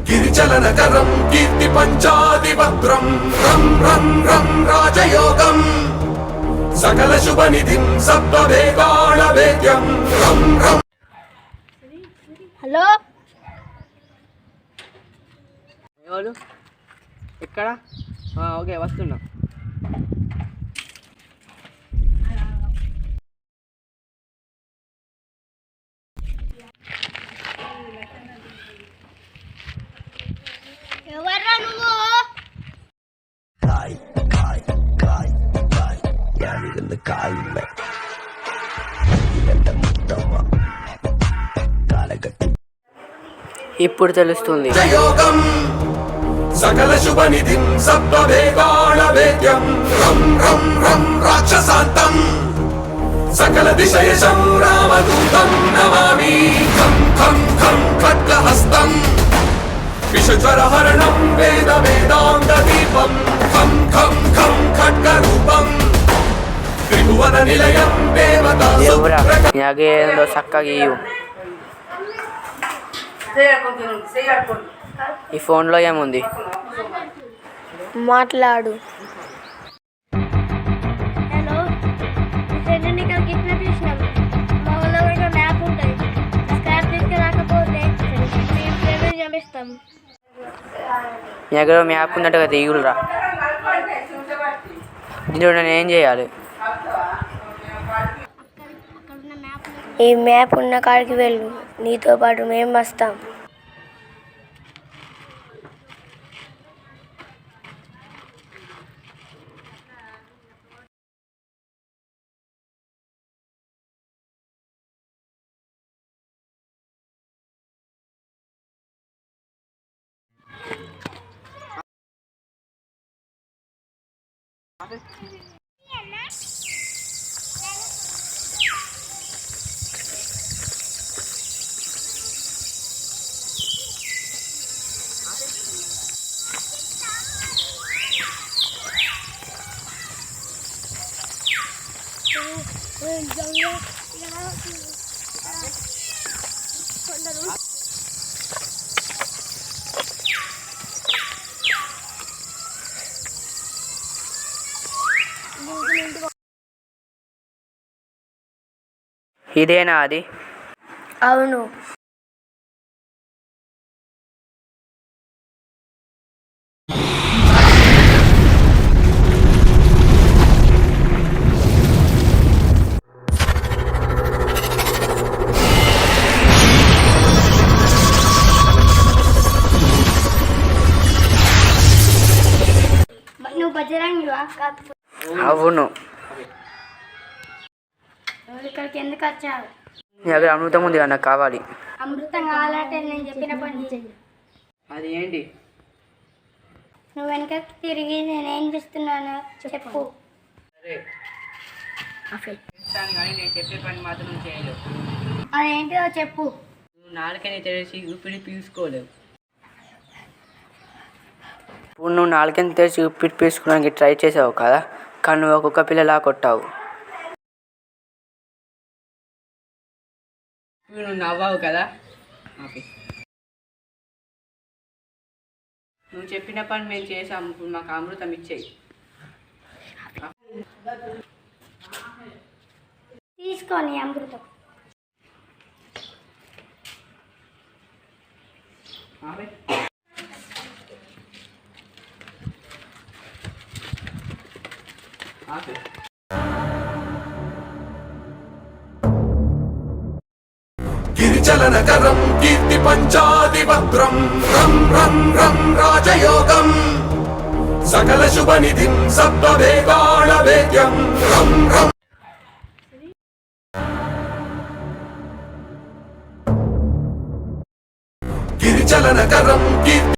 గిరిచలనకరం కీర్తి పంచాదిభద్రం రం రం రం రాజయోగం సకల శుభనిధిం సర్వవేదాళ వేద్యం రం రం. హలో, ఎవరు ఎక్కడ? ఓకే, వస్తున్నా. ఎవర్రా నువ్వు? ఇప్పుడు తెలుస్తుంది. యోగం సకల శుభనిధిం సర్వవేదాళ వేద్యం రం రం రం రాక్షసాంతం సకల దిశయశం రామదూతం నమామి ఖం ఖం ఖం ఖడ్గహస్తం విషజ్వరహరణం వేద వేదాంగ దీపం ఖం ఖం ఖం ఖడ్గరూపం త్రిభువన నిలయం దేవతా దేవుడా నాకేందో చక్కగా ఇవ్వు. ఈ ఫోన్లో ఏముంది? మాట్లాడు. హలో, ఫ్రెండ్ని ఇక్కడ కిడ్నాప్ చేసినాం. మా ఊళ్ళో కూడా మ్యాప్ ఉంటుంది. స్క్రాప్ తీసుకురాకపోతే మేము ఫ్రెండ్ని చంపిస్తాం. మీ దగ్గర మ్యాప్ ఉన్నట్టుగా తీయురా. దీంట్లో నేను ఏం చేయాలి? ఈ మ్యాప్ ఉన్న కాడికి వెళ్ళు, నీతో పాటు మేము వస్తాం. ఇదేనా అది? అవును. నువ్వు బజరంగివా? అవును. ఇక్కడికి ఎందుకు వచ్చావు? నీ దగ్గర అమృతం ఉంది కదా, నాకు కావాలి. అమృతం కావాలంటే నేను చెప్పిన పని చెయ్యి. అది ఏంటి? నువ్వు వెనకకి తిరిగి నేనేం చేస్తున్నాను చెప్పు. సరే, కానీ నేను చెప్పే పని మాత్రం నువ్వు చేయలేవు. అదేంటిదో చెప్పు. నువ్వు నాలుకని తెరిచి ఊపిరి పీల్చుకోలేవు. ఇప్పుడు నువ్వు నాలుకని తెరిచి ఊపిరి పీల్చుకోవడానికి ట్రై చేసావు కదా, కానీ నువ్వు ఒక్కొక్క పిల్లలా కొట్టావు. నువ్వు నవ్వావు కదా. ఓకే, నువ్వు చెప్పిన పని మేము చేసాము. ఇప్పుడు మాకు అమృతం ఇచ్చేయి. తీసుకొని అమృతం. గిరిచలనకరం కీర్తి పంచాదిభద్రం రం రం రం రాజయోగం సకల శుభనిధిం సర్వవేదాళ వేద్యం రం రం. గిరిచలనకరం కీర్తి